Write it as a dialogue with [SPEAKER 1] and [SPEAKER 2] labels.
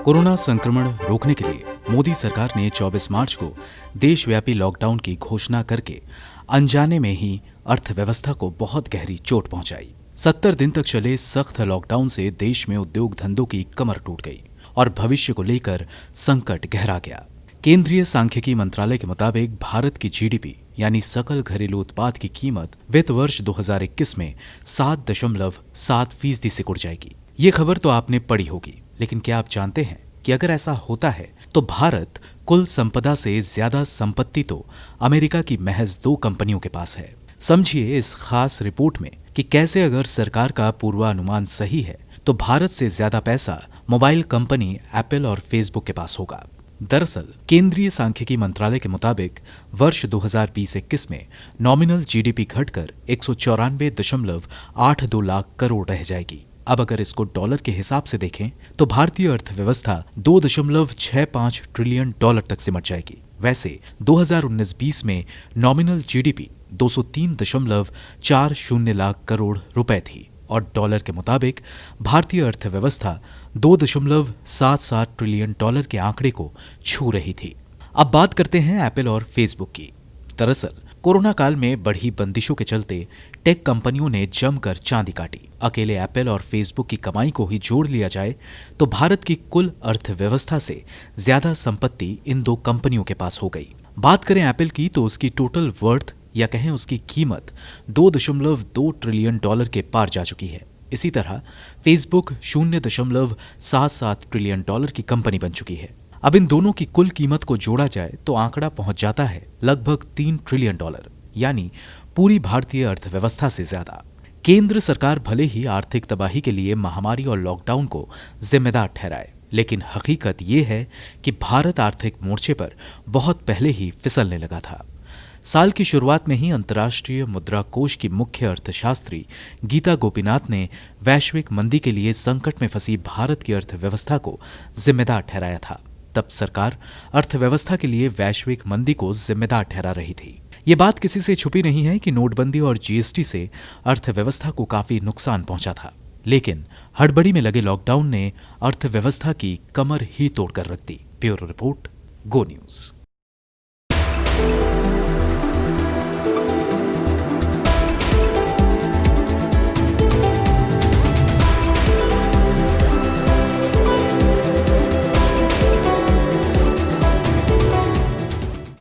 [SPEAKER 1] Corona संक्रमण रोकने के लिए मोदी सरकार ने 24 मार्च को देशव्यापी लॉकडाउन की घोषणा करके अनजाने में ही अर्थव्यवस्था को बहुत गहरी चोट पहुंचाई। 70 दिन तक चले सख्त लॉकडाउन से देश में उद्योग धंधों की कमर टूट गई और भविष्य को लेकर संकट गहरा गया। केंद्रीय सांख्यिकी मंत्रालय के मुताबिक भारत की जीडीपी यानी सकल घरेलू उत्पाद की कीमत वित्त वर्ष 2021 में 7.7% से गिर जाएगी। ये खबर तो आपने पढ़ी होगी, लेकिन क्या आप जानते हैं कि अगर ऐसा होता है तो भारत कुल संपदा से ज्यादा संपत्ति तो अमेरिका की महज 2 कंपनियों के पास है। समझिए इस खास रिपोर्ट में कि कैसे अगर सरकार का पूर्वानुमान सही है तो भारत से ज्यादा पैसा मोबाइल कंपनी एप्पल और फेसबुक के पास होगा। दरअसल केंद्रीय सांख्यिकी मंत्रालय के मुताबिक वर्ष 2020-21 में नॉमिनल जीडीपी घटकर 194.82 लाख करोड़ रह जाएगी। अब अगर इसको डॉलर के हिसाब से देखें तो भारतीय अर्थव्यवस्था 2.65 ट्रिलियन डॉलर तक सिमट जाएगी। वैसे 2019-20 में नॉमिनल जीडीपी 203.40 लाख करोड़ रुपए थी और डॉलर के मुताबिक भारतीय अर्थव्यवस्था 2.77 ट्रिलियन डॉलर के आंकड़े को छू रही थी। अब बात करते हैं एप्पल और फेसबुक की। दरअसल कोरोना काल में बढ़ी बंदिशों के चलते टेक कंपनियों ने जमकर चांदी काटी। अकेले एप्पल और फेसबुक की कमाई को ही जोड़ लिया जाए तो भारत की कुल अर्थव्यवस्था से ज्यादा संपत्ति इन 2 कंपनियों के पास हो गई। बात करें एप्पल की तो उसकी टोटल वर्थ या कहें उसकी कीमत 2.2 ट्रिलियन डॉलर के पार जा चुकी है। इसी तरह फेसबुक 0.77 ट्रिलियन डॉलर की कंपनी बन चुकी है। अब इन दोनों की कुल कीमत को जोड़ा जाए तो आंकड़ा पहुंच जाता है लगभग 3 ट्रिलियन डॉलर, यानी पूरी भारतीय अर्थव्यवस्था से ज्यादा। केंद्र सरकार भले ही आर्थिक तबाही के लिए महामारी और लॉकडाउन को जिम्मेदार ठहराए, लेकिन हकीकत ये है कि भारत आर्थिक मोर्चे पर बहुत पहले ही फिसलने लगा था। साल की शुरुआत में ही अंतर्राष्ट्रीय मुद्रा कोष की मुख्य अर्थशास्त्री गीता गोपीनाथ ने वैश्विक मंदी के लिए संकट में फंसी भारत की अर्थव्यवस्था को जिम्मेदार ठहराया था। तब सरकार अर्थव्यवस्था के लिए वैश्विक मंदी को जिम्मेदार ठहरा रही थी। ये बात किसी से छुपी नहीं है कि नोटबंदी और जीएसटी से अर्थव्यवस्था को काफी नुकसान पहुंचा था, लेकिन हड़बड़ी में लगे लॉकडाउन ने अर्थव्यवस्था की कमर ही तोड़कर रख दी। ब्यूरो रिपोर्ट, गो न्यूज।